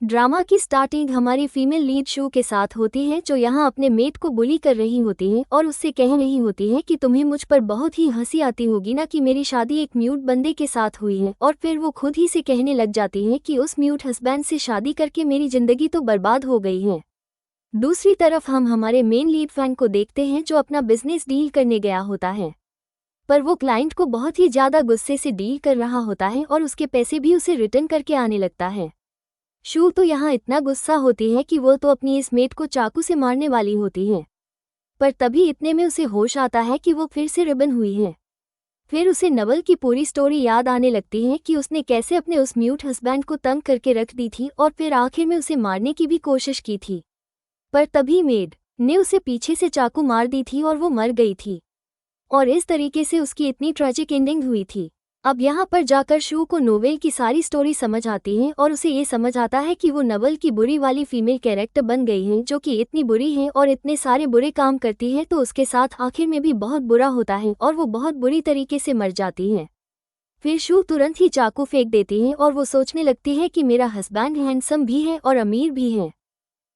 Drama की starting हमारी female lead शू के साथ होती है, जो यहाँ अपने मेट को बुली कर रही होती है और उससे कह रही होती है कि तुम्हें मुझ पर बहुत ही हंसी आती होगी ना कि मेरी शादी एक म्यूट बंदे के साथ हुई है। और फिर वो खुद ही से कहने लग जाती है कि उस म्यूट हस्बैंड से शादी करके मेरी जिंदगी तो बर्बाद हो गई है। दूसरी तरफ हम हमारे मेन लीड फैन को देखते हैं, जो अपना बिजनेस डील करने गया होता है, पर वो क्लाइंट को बहुत ही ज़्यादा गुस्से से डील कर रहा होता है और उसके पैसे भी उसे रिटर्न करके आने लगता है। शू तो यहाँ इतना गुस्सा होती है कि वो तो अपनी इस मेट को चाकू से मारने वाली होती है, पर तभी इतने में उसे होश आता है कि वो फिर से रिबन हुई है। फिर उसे नवल की पूरी स्टोरी याद आने लगती है कि उसने कैसे अपने उस म्यूट हस्बैंड को तंग करके रख दी थी और फिर आखिर में उसे मारने की भी कोशिश की थी, पर तभी मेड ने उसे पीछे से चाकू मार दी थी और वो मर गई थी। और इस तरीके से उसकी इतनी ट्रेजिक एंडिंग हुई थी। अब यहाँ पर जाकर शू को नोवेल की सारी स्टोरी समझ आती है और उसे ये समझ आता है कि वो नवल की बुरी वाली फीमेल कैरेक्टर बन गई है, जो कि इतनी बुरी है और इतने सारे बुरे काम करती है, तो उसके साथ आखिर में भी बहुत बुरा होता है और वो बहुत बुरी तरीके से मर जाती है। फिर शू तुरंत ही चाकू फेंक देती है और वो सोचने लगती है कि मेरा हस्बैंड हैंडसम भी है और अमीर भी है,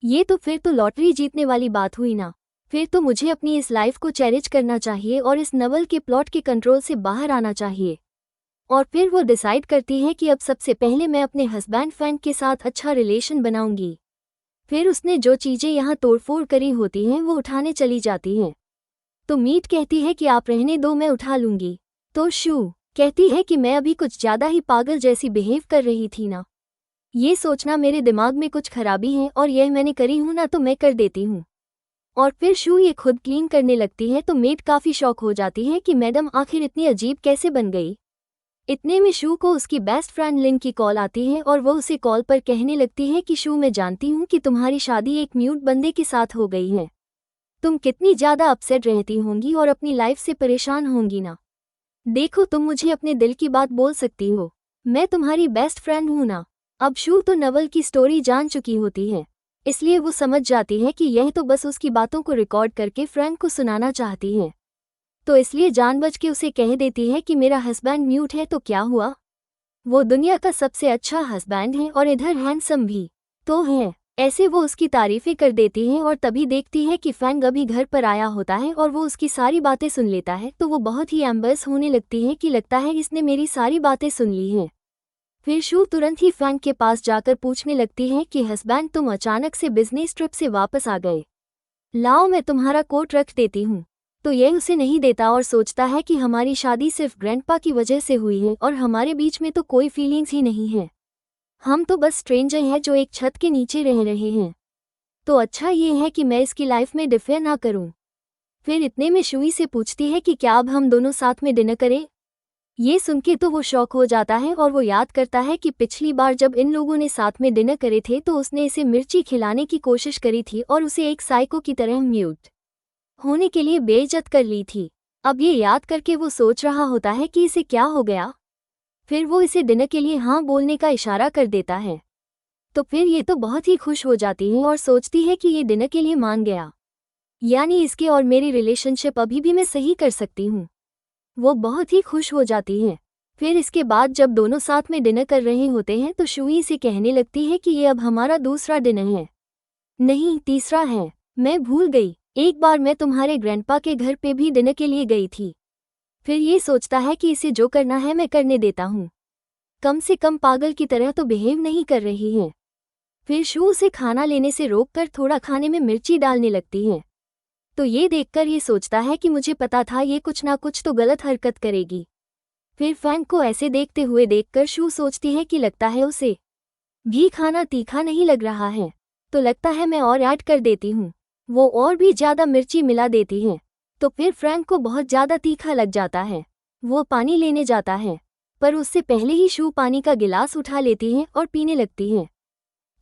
ये तो फिर तो लॉटरी जीतने वाली बात हुई ना। फिर तो मुझे अपनी इस लाइफ को चेरिश करना चाहिए और इस नवल के प्लॉट के कंट्रोल से बाहर आना चाहिए। और फिर वो डिसाइड करती है कि अब सबसे पहले मैं अपने हस्बैंड फैन के साथ अच्छा रिलेशन बनाऊंगी। फिर उसने जो चीज़ें यहाँ तोड़फोड़ करी होती हैं वो उठाने चली जाती हैं। तो मीट कहती है कि आप रहने दो, मैं उठा लूंगी। तो शू कहती है कि मैं अभी कुछ ज़्यादा ही पागल जैसी बिहेव कर रही थी ना, ये सोचना मेरे दिमाग में कुछ खराबी है और यह मैंने करी हूँ ना, तो मैं कर देती हूँ। और फिर शू ये खुद क्लीन करने लगती है, तो मेट काफ़ी शॉक हो जाती है कि मैडम आखिर इतनी अजीब कैसे बन गई। इतने में शू को उसकी बेस्ट फ्रेंड लिन की कॉल आती है और वो उसे कॉल पर कहने लगती है कि शू, मैं जानती हूँ कि तुम्हारी शादी एक म्यूट बंदे के साथ हो गई है, तुम कितनी ज़्यादा अपसेट रहती होंगी और अपनी लाइफ से परेशान होंगी ना। देखो, तुम मुझे अपने दिल की बात बोल सकती हो, मैं तुम्हारी बेस्ट फ्रेंड हूँ ना। अब शू तो नवल की स्टोरी जान चुकी होती है, इसलिए वो समझ जाती है कि यह तो बस उसकी बातों को रिकॉर्ड करके फ्रैंक को सुनाना चाहती है, तो इसलिए जानबूझ के उसे कह देती है कि मेरा हस्बैंड म्यूट है तो क्या हुआ, वो दुनिया का सबसे अच्छा हस्बैंड है और इधर हैंडसम भी तो है। ऐसे वो उसकी तारीफें कर देती है और तभी देखती है कि फैंग अभी घर पर आया होता है और वो उसकी सारी बातें सुन लेता है, तो वो बहुत ही एम्बर्स होने लगती है कि लगता है इसने मेरी सारी बातें सुन ली हैं। फिर शू तुरंत ही फैंग के पास जाकर पूछने लगती है कि हस्बैंड, तुम अचानक से बिजनेस ट्रिप से वापस आ गए, लाओ मैं तुम्हारा कोट रख देती हूँ। तो यह उसे नहीं देता और सोचता है कि हमारी शादी सिर्फ ग्रैंडपा की वजह से हुई है और हमारे बीच में तो कोई फीलिंग्स ही नहीं है, हम तो बस स्ट्रेंजर हैं जो एक छत के नीचे रह रहे हैं, तो अच्छा ये है कि मैं इसकी लाइफ में डिफेयर ना करूं। फिर इतने में शुई से पूछती है कि क्या अब हम दोनों साथ में डिनर करें। ये सुन के तो वो शॉक हो जाता है और वो याद करता है कि पिछली बार जब इन लोगों ने साथ में डिनर करे थे तो उसने इसे मिर्ची खिलाने की कोशिश करी थी और उसे एक साइको की तरह म्यूट होने के लिए बेइज्जत कर ली थी। अब ये याद करके वो सोच रहा होता है कि इसे क्या हो गया। फिर वो इसे डिनर के लिए हाँ बोलने का इशारा कर देता है, तो फिर ये तो बहुत ही खुश हो जाती है और सोचती है कि ये डिनर के लिए मान गया, यानी इसके और मेरी रिलेशनशिप अभी भी मैं सही कर सकती हूँ। वो बहुत ही खुश हो जाती है। फिर इसके बाद जब दोनों साथ में डिनर कर रहे होते हैं तो शुई से कहने लगती है कि ये अब हमारा दूसरा डिनर है, नहीं तीसरा है, मैं भूल गई, एक बार मैं तुम्हारे ग्रैंडपा के घर पे भी डिनर के लिए गई थी। फिर ये सोचता है कि इसे जो करना है मैं करने देता हूँ, कम से कम पागल की तरह तो बिहेव नहीं कर रही है। फिर शू उसे खाना लेने से रोककर थोड़ा खाने में मिर्ची डालने लगती है, तो ये देखकर ये सोचता है कि मुझे पता था ये कुछ ना कुछ तो गलत हरकत करेगी। फिर फैंग को ऐसे देखते हुए देखकर शू सोचती है कि लगता है उसे भी खाना तीखा नहीं लग रहा है, तो लगता है मैं और ऐड कर देती हूँ। वो और भी ज़्यादा मिर्ची मिला देती है, तो फिर फ्रैंक को बहुत ज़्यादा तीखा लग जाता है। वो पानी लेने जाता है, पर उससे पहले ही शू पानी का गिलास उठा लेती है और पीने लगती है।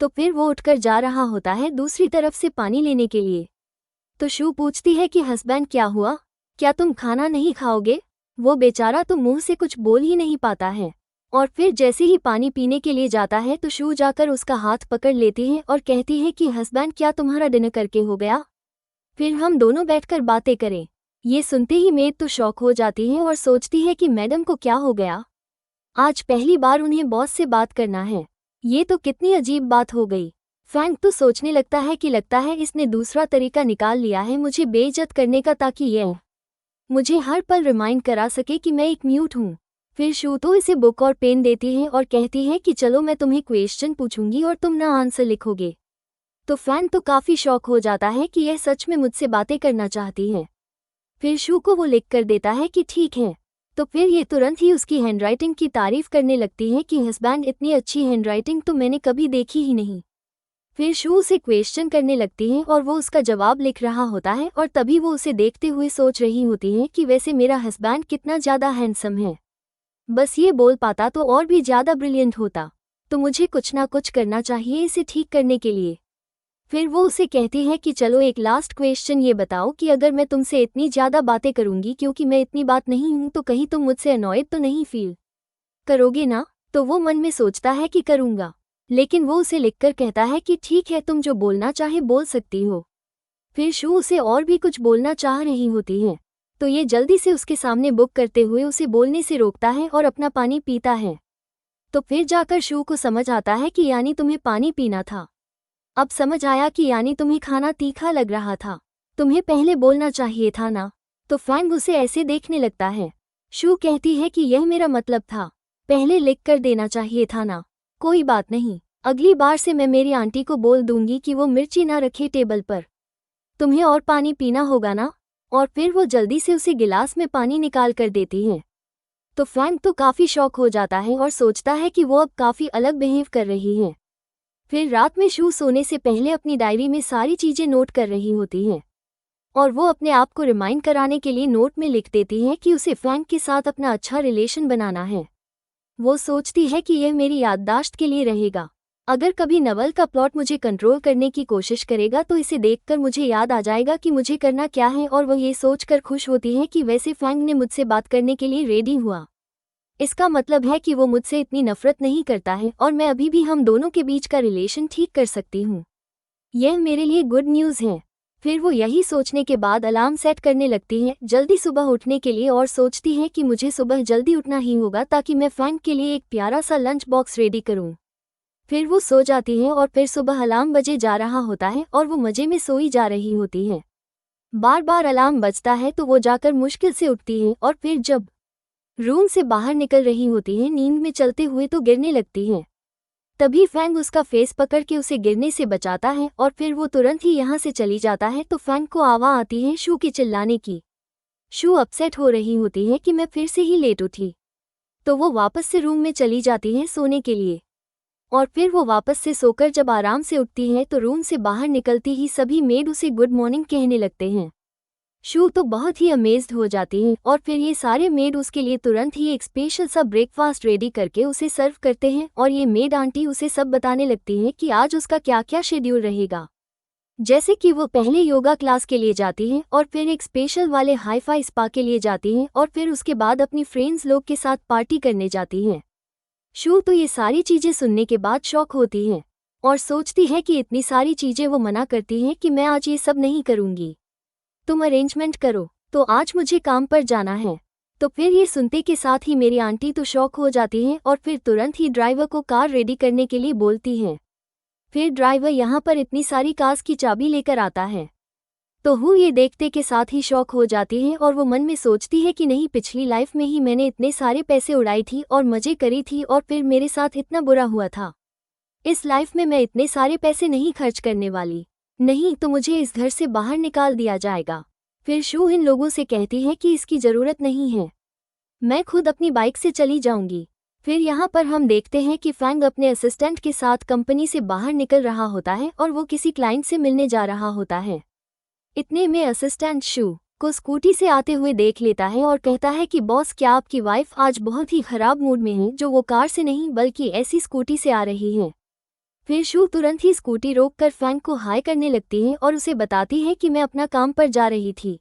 तो फिर वो उठकर जा रहा होता है दूसरी तरफ से पानी लेने के लिए। तो शू पूछती है कि हस्बैंड क्या हुआ, क्या तुम खाना नहीं खाओगे। वो बेचारा तो मुंह से कुछ बोल ही नहीं पाता है। और फिर जैसे ही पानी पीने के लिए जाता है तो शू जाकर उसका हाथ पकड़ लेती है और कहती है कि हस्बैंड, क्या तुम्हारा डिनर करके हो गया, फिर हम दोनों बैठकर बातें करें। ये सुनते ही मेड तो शॉक हो जाती है और सोचती है कि मैडम को क्या हो गया, आज पहली बार उन्हें बॉस से बात करना है। ये तो कितनी अजीब बात हो गई। फैंग तो सोचने लगता है इसने दूसरा तरीका निकाल लिया है मुझे बेइज्जत करने का, ताकि यह मुझे हर पल रिमाइंड करा सके कि मैं एक म्यूट हूँ। फिर शू तो इसे बुक और पेन देती है और कहती है कि चलो मैं तुम्हें क्वेश्चन पूछूंगी और तुम ना आंसर लिखोगे। तो फैंग तो काफ़ी शॉक हो जाता है कि यह सच में मुझसे बातें करना चाहती है। फिर शू को वो लिख कर देता है कि ठीक है। तो फिर ये तुरंत ही उसकी हैंडराइटिंग की तारीफ करने लगती है कि हस्बैंड इतनी अच्छी हैंडराइटिंग तो मैंने कभी देखी ही नहीं। फिर शू उसे क्वेश्चन करने लगती है और वो उसका जवाब लिख रहा होता है और तभी वो उसे देखते हुए सोच रही होती है कि वैसे मेरा हस्बैंड कितना ज़्यादा हैंडसम है। बस ये बोल पाता तो और भी ज़्यादा ब्रिलियंट होता। तो मुझे कुछ ना कुछ करना चाहिए इसे ठीक करने के लिए। फिर वो उसे कहती है कि चलो एक लास्ट क्वेश्चन ये बताओ कि अगर मैं तुमसे इतनी ज़्यादा बातें करूंगी क्योंकि मैं इतनी बात नहीं हूं तो कहीं तुम मुझसे अनॉयड तो नहीं फील करोगे ना। तो वो मन में सोचता है कि करूंगा, लेकिन वो उसे लिखकर कहता है कि ठीक है तुम जो बोलना चाहे बोल सकती हो। फिर शू उसे और भी कुछ बोलना चाह रही होती है तो ये जल्दी से उसके सामने बुक करते हुए उसे बोलने से रोकता है और अपना पानी पीता है। तो फिर जाकर शू को समझ आता है कि यानी तुम्हें पानी पीना था। अब समझ आया कि यानी तुम्हें खाना तीखा लग रहा था, तुम्हें पहले बोलना चाहिए था ना। तो फैंग उसे ऐसे देखने लगता है। शू कहती है कि यह मेरा मतलब था, पहले लिख कर देना चाहिए था ना। कोई बात नहीं, अगली बार से मैं मेरी आंटी को बोल दूंगी कि वो मिर्ची ना रखे टेबल पर। तुम्हें और पानी पीना होगा ना। और फिर वो जल्दी से उसे गिलास में पानी निकाल कर देती है। तो फैंग तो काफ़ी शॉक हो जाता है और सोचता है कि वो अब काफ़ी अलग बिहेव कर रही है। फिर रात में शू सोने से पहले अपनी डायरी में सारी चीज़ें नोट कर रही होती है और वो अपने आप को रिमाइंड कराने के लिए नोट में लिख देती है कि उसे फैंग के साथ अपना अच्छा रिलेशन बनाना है। वो सोचती है कि यह मेरी याददाश्त के लिए रहेगा। अगर कभी नवल का प्लॉट मुझे कंट्रोल करने की कोशिश करेगा तो इसे देखकर मुझे याद आ जाएगा कि मुझे करना क्या है, और वह ये सोचकर खुश होती है कि वैसे फैंग ने मुझसे बात करने के लिए रेडी हुआ। इसका मतलब है कि वो मुझसे इतनी नफरत नहीं करता है और मैं अभी भी हम दोनों के बीच का रिलेशन ठीक कर सकती हूँ। यह मेरे लिए गुड न्यूज़ है। फिर वो यही सोचने के बाद अलार्म सेट करने लगती है जल्दी सुबह उठने के लिए और सोचती है कि मुझे सुबह जल्दी उठना ही होगा ताकि मैं फैंग के लिए एक प्यारा सा लंच बॉक्स रेडी करूँ। फिर वो सो जाती है और फिर सुबह अलार्म बजे जा रहा होता है और वो मज़े में सोई जा रही होती है। बार बार अलार्म बजता है तो वो जाकर मुश्किल से उठती है और फिर जब रूम से बाहर निकल रही होती है नींद में चलते हुए तो गिरने लगती है। तभी फैंग उसका फेस पकड़ के उसे गिरने से बचाता है और फिर वो तुरंत ही यहाँ से चली जाता है। तो फैंग को आवाज़ आती है शू के चिल्लाने की। शू अपसेट हो रही होती है कि मैं फिर से ही लेट उठी। तो वो वापस से रूम में चली जाती है सोने के लिए और फिर वो वापस से सोकर जब आराम से उठती है तो रूम से बाहर निकलती ही सभी मेड उसे गुड मॉर्निंग कहने लगते हैं। शू तो बहुत ही अमेज्ड हो जाती है और फिर ये सारे मेड उसके लिए तुरंत ही एक स्पेशल सा ब्रेकफास्ट रेडी करके उसे सर्व करते हैं और ये मेड आंटी उसे सब बताने लगती है कि आज उसका क्या क्या शेड्यूल रहेगा। जैसे कि वो पहले योगा क्लास के लिए जाती है और फिर एक स्पेशल वाले हाई-फाई स्पा के लिए जाती हैं और फिर उसके बाद अपनी फ्रेंड्स लोग के साथ पार्टी करने जाती हैं। शू तो ये सारी चीज़ें सुनने के बाद शॉक होती है और सोचती है कि इतनी सारी चीज़ें वो मना करती हैं कि मैं आज ये सब नहीं करूँगी, तुम अरेंजमेंट करो, तो आज मुझे काम पर जाना है। तो फिर ये सुनते के साथ ही मेरी आंटी तो शॉक हो जाती हैं और फिर तुरंत ही ड्राइवर को कार रेडी करने के लिए बोलती हैं। फिर ड्राइवर यहाँ पर इतनी सारी कार्स की चाबी लेकर आता है तो हूँ ये देखते के साथ ही शॉक हो जाती है और वो मन में सोचती है कि नहीं, पिछली लाइफ में ही मैंने इतने सारे पैसे उड़ाई थी और मज़े करी थी और फिर मेरे साथ इतना बुरा हुआ था। इस लाइफ में मैं इतने सारे पैसे नहीं खर्च करने वाली, नहीं तो मुझे इस घर से बाहर निकाल दिया जाएगा। फिर शू इन लोगों से कहती है कि इसकी ज़रूरत नहीं है, मैं खुद अपनी बाइक से चली जाऊंगी। फिर यहाँ पर हम देखते हैं कि फैंग अपने असिस्टेंट के साथ कंपनी से बाहर निकल रहा होता है और वो किसी क्लाइंट से मिलने जा रहा होता है। इतने में असिस्टेंट शू को स्कूटी से आते हुए देख लेता है और कहता है कि बॉस, क्या आपकी वाइफ आज बहुत ही खराब मूड में है, जो वो कार से नहीं बल्कि ऐसी स्कूटी से आ रही है। फिर शू तुरंत ही स्कूटी रोककर फैंग को हाय करने लगती है और उसे बताती है कि मैं अपना काम पर जा रही थी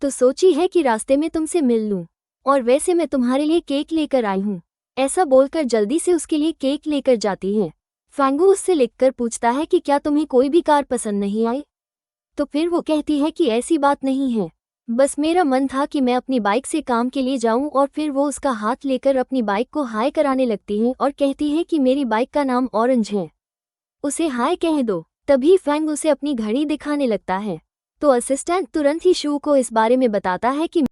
तो सोची है कि रास्ते में तुमसे मिल लूं, और वैसे मैं तुम्हारे लिए केक लेकर आई हूँ। ऐसा बोलकर जल्दी से उसके लिए केक लेकर जाती है। फैंगू उससे लिखकर पूछता है कि क्या तुम्हें कोई भी कार पसंद नहीं आई। तो फिर वो कहती है कि ऐसी बात नहीं है, बस मेरा मन था कि मैं अपनी बाइक से काम के लिए जाऊं और फिर वो उसका हाथ लेकर अपनी बाइक को हाय कराने लगती है और कहती है कि मेरी बाइक का नाम ऑरेंज है, उसे हाय कह दो। तभी फैंग उसे अपनी घड़ी दिखाने लगता है। तो असिस्टेंट तुरंत ही शू को इस बारे में बताता है कि